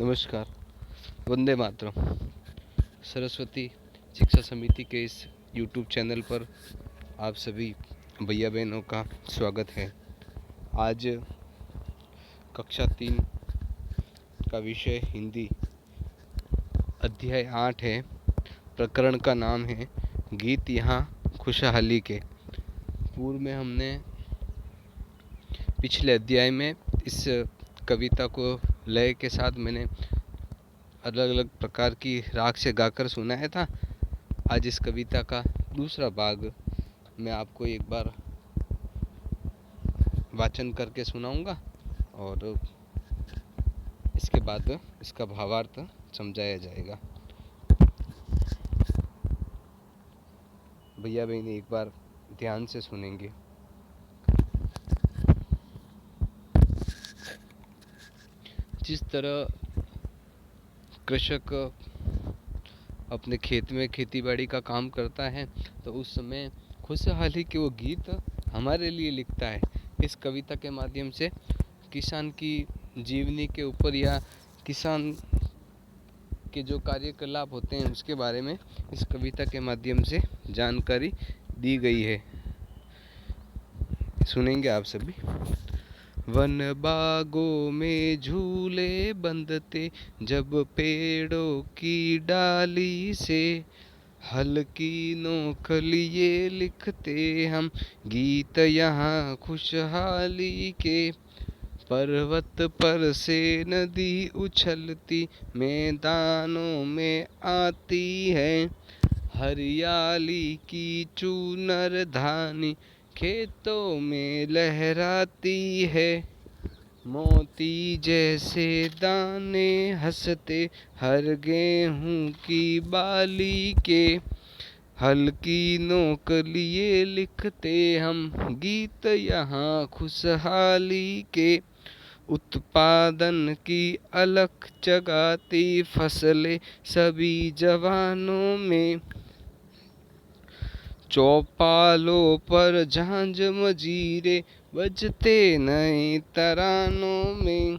नमस्कार। वंदे मातरम। सरस्वती शिक्षा समिति के इस यूट्यूब चैनल पर आप सभी भैया बहनों का स्वागत है। आज कक्षा 3 का विषय हिंदी अध्याय 8 है। प्रकरण का नाम है गीत यहाँ खुशहाली के। पूर्व में हमने पिछले अध्याय में इस कविता को लय के साथ मैंने अलग अलग प्रकार की राग से गाकर सुनाया था। आज इस कविता का दूसरा भाग मैं आपको एक बार वाचन करके सुनाऊंगा और इसके बाद इसका भावार्थ समझाया जाएगा। भैया बहन एक बार ध्यान से सुनेंगे। जिस तरह कृषक अपने खेत में खेतीबाड़ी का काम करता है तो उस समय खुशहाली के वो गीत हमारे लिए लिखता है। इस कविता के माध्यम से किसान की जीवनी के ऊपर या किसान के जो कार्यकलाप होते हैं उसके बारे में इस कविता के माध्यम से जानकारी दी गई है। सुनेंगे आप सभी। वन बागों में झूले बंधते जब पेड़ों की डाली से, हल्की नोक लिए लिखते हम गीत यहाँ खुशहाली के। पर्वत पर से नदी उछलती मैदानों में आती है, हरियाली की चूनर धानी खेतों में लहराती है। मोती जैसे दाने हंसते हर गेहूं की बाली के, हल्की नोक लिए लिखते हम गीत यहाँ खुशहाली के। उत्पादन की अलख जगाती फसलें सभी जवानों में, चौपालों पर झांझ मजीरे बजते नए तरानों में।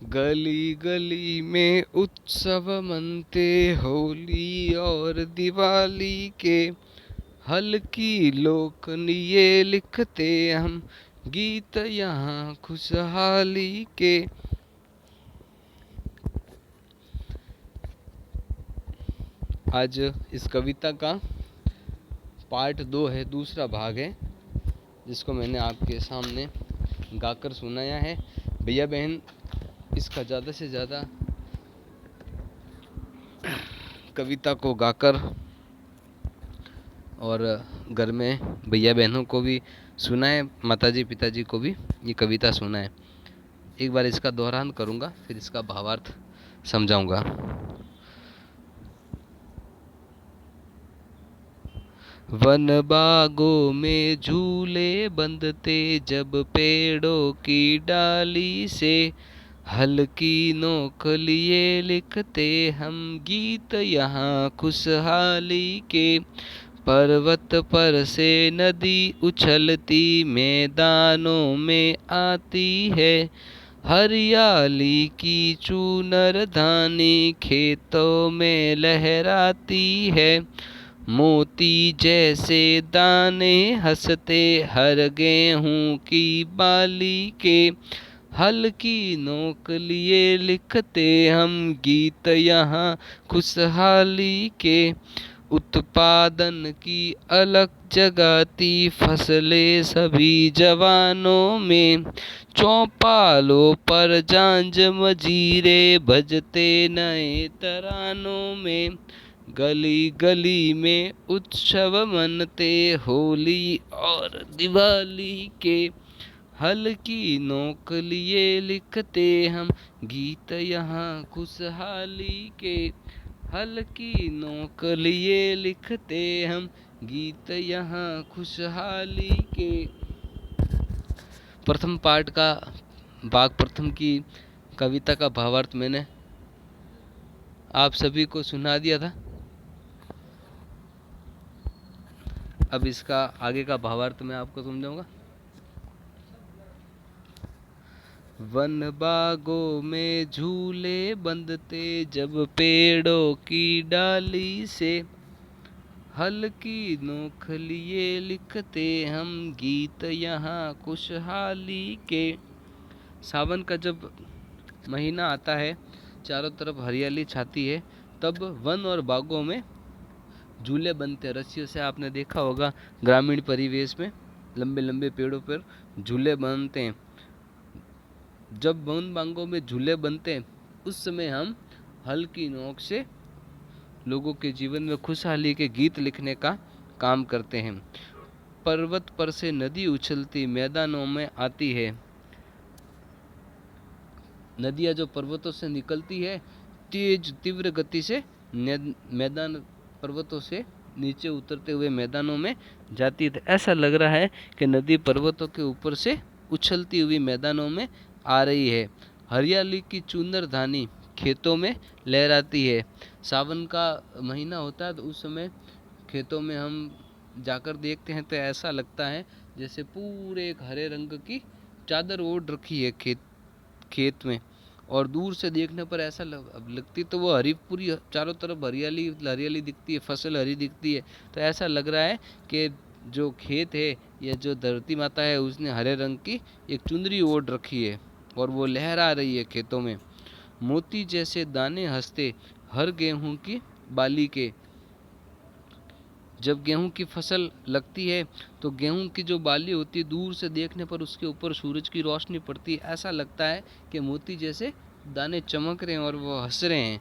गली गली में उत्सव मनते होली और दिवाली के, हल्की लोकनिये लिखते हम गीत यहाँ खुशहाली के। आज इस कविता का पार्ट 2 है, दूसरा भाग है, जिसको मैंने आपके सामने गाकर सुनाया है। भैया बहन इसका ज़्यादा से ज़्यादा कविता को गाकर और घर में भैया बहनों को भी सुनाए, माताजी पिताजी को भी ये कविता सुनाए। एक बार इसका दोहरान करूँगा, फिर इसका भावार्थ समझाऊंगा। वन बागों में झूले बंधते जब पेड़ों की डाली से, हल्की नोक लिए लिखते हम गीत यहाँ खुशहाली के। पर्वत पर से नदी उछलती मैदानों में आती है, हरियाली की चूनर धानी खेतों में लहराती है। मोती जैसे दाने हंसते हर गेहूं की बाली के, हल्की नोक लिए लिखते हम गीत यहाँ खुशहाली के। उत्पादन की अलख जगाती फसलें सभी जवानों में, चौपालों पर झांझ मजीरे बजते नए तरानों में। गली गली में उत्सव मनते होली और दिवाली के, हल्की नोक लिए लिखते हम गीत यहाँ खुशहाली के। हल्की नोक लिए लिखते हम गीत यहाँ खुशहाली के। प्रथम पाठ का भाग प्रथम की कविता का भावार्थ मैंने आप सभी को सुना दिया था। अब इसका आगे का भावार्थ मैं आपको समझाऊंगा। वन बागों में झूले बंधते जब पेड़ों की डाली से, हल्की नोक लिए लिखते हम गीत यहाँ खुशहाली के। सावन का जब महीना आता है, चारों तरफ हरियाली छाती है, तब वन और बागों में झूले बनते हैं। रस्सियों से आपने देखा होगा ग्रामीण परिवेश में लंबे लंबे पेड़ों पर झूले बनते हैं। जब वन बागों में झूले बनते हैं उस समय हम हल्की नोक से लोगों के जीवन में खुशहाली के गीत लिखने का काम करते हैं। पर्वत पर से नदी उछलती मैदानों में आती है। नदियाँ जो पर्वतों से निकलती है, तेज तीव्र गति से मैदान पर्वतों से नीचे उतरते हुए मैदानों में जाती है। ऐसा लग रहा है कि नदी पर्वतों के ऊपर से उछलती हुई मैदानों में आ रही है। हरियाली की चुनर धानी खेतों में लहराती है। सावन का महीना होता है तो उस समय खेतों में हम जाकर देखते हैं तो ऐसा लगता है जैसे पूरे एक हरे रंग की चादर ओढ़ रखी है खेत में। और दूर से देखने पर ऐसा लगती तो वो हरी पूरी चारों तरफ हरियाली हरियाली दिखती है, फसल हरी दिखती है। तो ऐसा लग रहा है कि जो खेत है या जो धरती माता है उसने हरे रंग की एक चुनरी ओढ़ रखी है और वो लहरा रही है खेतों में। मोती जैसे दाने हंसते हर गेहूं की बाली के। जब गेहूं की फसल लगती है तो गेहूं की जो बाली होती है दूर से देखने पर उसके ऊपर सूरज की रोशनी पड़ती है। ऐसा लगता है कि मोती जैसे दाने चमक रहे हैं और वो हंस रहे हैं।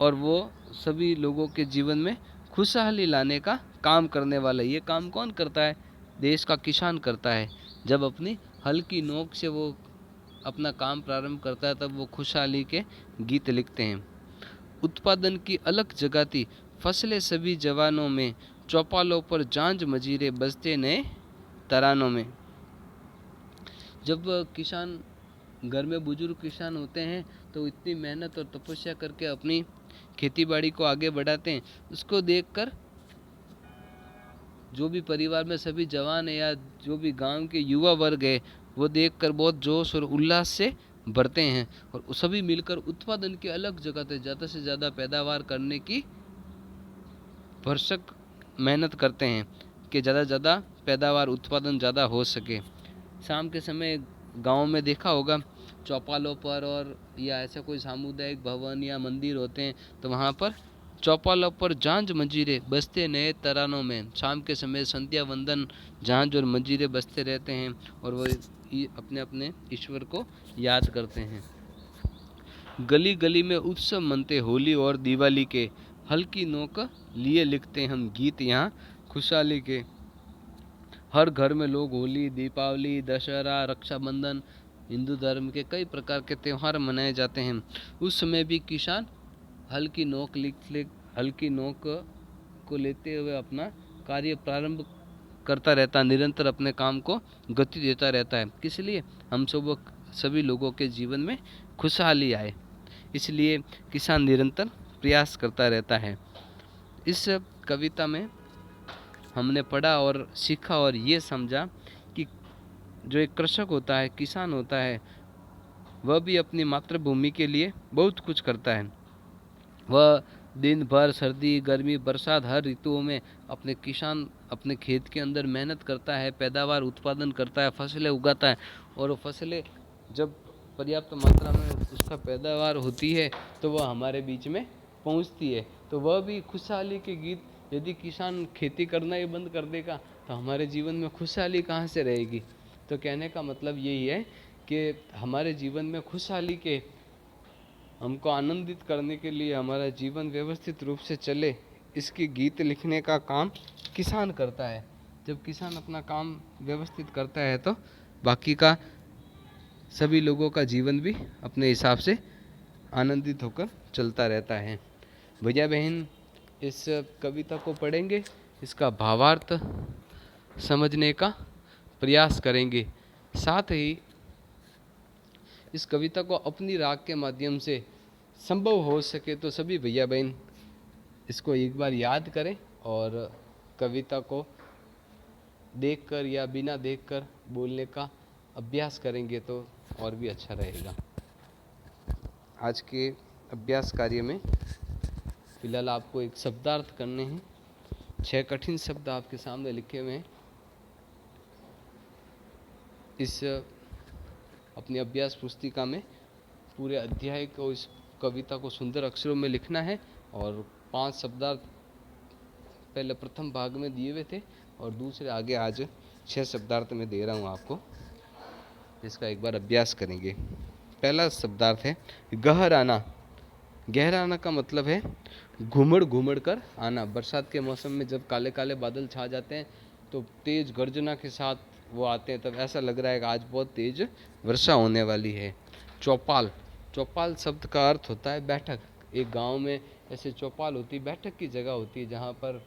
और वो सभी लोगों के जीवन में खुशहाली लाने का काम करने वाला है। ये काम कौन करता है? देश का किसान करता है। जब अपनी हल्की नोक से वो अपना काम प्रारंभ करता है तब वो खुशहाली के गीत लिखते हैं। उत्पादन की अलग जगाती फसलें सभी जवानों में, चौपालों पर झांझ मजीरे बजते नए तरानों में। जब किसान घर में बुजुर्ग किसान होते हैं तो इतनी मेहनत और तपस्या करके अपनी खेतीबाड़ी को आगे बढ़ाते हैं, उसको देखकर जो भी परिवार में सभी जवान है या जो भी गांव के युवा वर्ग है वो देखकर बहुत जोश और उल्लास से बढ़ते हैं और सभी मिलकर उत्पादन की अलग जगह ज़्यादा से ज़्यादा पैदावार करने की भरसक मेहनत करते हैं कि ज़्यादा से ज़्यादा पैदावार उत्पादन ज़्यादा हो सके। शाम के समय गांव में देखा होगा चौपालों पर और या ऐसा कोई सामुदायिक भवन या मंदिर होते हैं तो वहाँ पर चौपालों पर झांझ मंजीरे बजते नए तरानों में। शाम के समय संध्या वंदन झांझ और मंजीरे बजते रहते हैं और वो अपने अपने ईश्वर को याद करते हैं। गली गली में उत्सव मनते होली और दिवाली के, हल्की नोक लिए लिखते हम गीत यहाँ खुशहाली के। हर घर में लोग होली, दीपावली, दशहरा, रक्षाबंधन, हिंदू धर्म के कई प्रकार के त्यौहार मनाए जाते हैं। उस समय भी किसान हल्की नोक को लेते हुए अपना कार्य प्रारंभ करता रहता है, निरंतर अपने काम को गति देता रहता है। किस लिए? हम सभी लोगों के जीवन में खुशहाली आए, इसलिए किसान निरंतर प्रयास करता रहता है। इस कविता में हमने पढ़ा और सीखा और ये समझा कि जो एक कृषक होता है, किसान होता है, वह भी अपनी मातृभूमि के लिए बहुत कुछ करता है। वह दिन भर सर्दी, गर्मी, बरसात हर ऋतुओं में अपने किसान अपने खेत के अंदर मेहनत करता है, पैदावार उत्पादन करता है, फसलें उगाता है और वो फसलें जब पर्याप्त मात्रा में उसका पैदावार होती है तो वह हमारे बीच में पहुंचती है। तो वह भी खुशहाली के गीत। यदि किसान खेती करना ही बंद कर देगा तो हमारे जीवन में खुशहाली कहाँ से रहेगी? तो कहने का मतलब यही है कि हमारे जीवन में खुशहाली के हमको आनंदित करने के लिए हमारा जीवन व्यवस्थित रूप से चले, इसके गीत लिखने का काम किसान करता है। जब किसान अपना काम व्यवस्थित करता है तो बाकी का सभी लोगों का जीवन भी अपने हिसाब से आनंदित होकर चलता रहता है। भैया बहन इस कविता को पढ़ेंगे, इसका भावार्थ समझने का प्रयास करेंगे। साथ ही इस कविता को अपनी राग के माध्यम से संभव हो सके तो सभी भैया बहन इसको एक बार याद करें और कविता को देखकर या बिना देखकर बोलने का अभ्यास करेंगे तो और भी अच्छा रहेगा। आज के अभ्यास कार्य में फिलहाल आपको एक शब्दार्थ करने हैं। 6 कठिन शब्द आपके सामने लिखे हुए हैं। इस अपनी अभ्यास पुस्तिका में पूरे अध्याय को, इस कविता को सुंदर अक्षरों में लिखना है और 5 शब्दार्थ पहले प्रथम भाग में दिए हुए थे और दूसरे आगे आज 6 शब्दार्थ में दे रहा हूँ आपको, जिसका एक बार अभ्यास करेंगे। पहला शब्दार्थ है गहराना। गहराना का मतलब है घुमड़ घुमड़ कर आना। बरसात के मौसम में जब काले काले बादल छा जाते हैं तो तेज गर्जना के साथ वो आते हैं, तब ऐसा लग रहा है कि आज बहुत तेज वर्षा होने वाली है। चौपाल। चौपाल शब्द का अर्थ होता है बैठक। एक गांव में ऐसे चौपाल होती, बैठक की जगह होती है जहाँ पर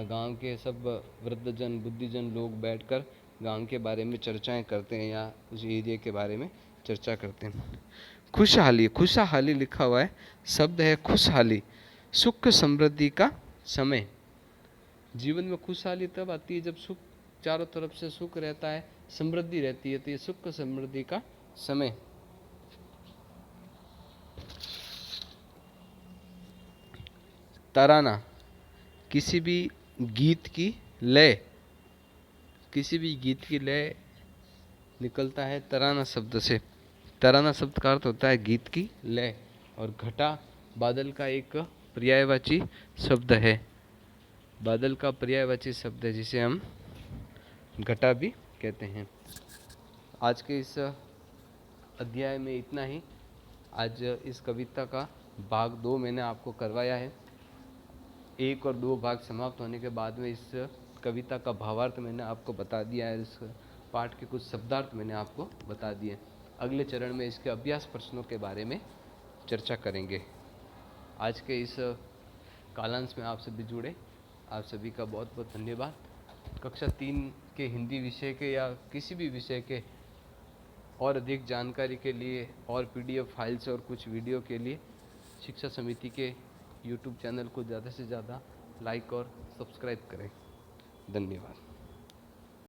गांव के सब वृद्धजन बुद्धिजन लोग बैठकर गांव के बारे में चर्चाएं करते हैं या उस एरिया के बारे में चर्चा करते हैं। खुशहाली। खुशहाली लिखा हुआ है, शब्द है खुशहाली। सुख समृद्धि का समय। जीवन में खुशहाली तब आती है जब सुख, चारों तरफ से सुख रहता है, समृद्धि रहती है, तो ये सुख समृद्धि का समय। तराना। किसी भी गीत की लय। किसी भी गीत की लय निकलता है तराना शब्द से। तराना शब्द का अर्थ होता है गीत की लय। और घटा बादल का एक पर्यायवाची शब्द है। बादल का पर्यायवाची शब्द है जिसे हम घटा भी कहते हैं। आज के इस अध्याय में इतना ही। आज इस कविता का भाग 2 मैंने आपको करवाया है। 1 और 2 भाग समाप्त होने के बाद में इस कविता का भावार्थ मैंने आपको बता दिया है। इस पाठ के कुछ शब्दार्थ मैंने आपको बता दिए। अगले चरण में इसके अभ्यास प्रश्नों के बारे में चर्चा करेंगे। आज के इस कालांश में आप सभी जुड़े, आप सभी का बहुत बहुत धन्यवाद। कक्षा 3 के हिंदी विषय के या किसी भी विषय के और अधिक जानकारी के लिए और पीडीएफ फाइल्स और कुछ वीडियो के लिए शिक्षा समिति के यूट्यूब चैनल को ज़्यादा से ज़्यादा लाइक और सब्सक्राइब करें। धन्यवाद।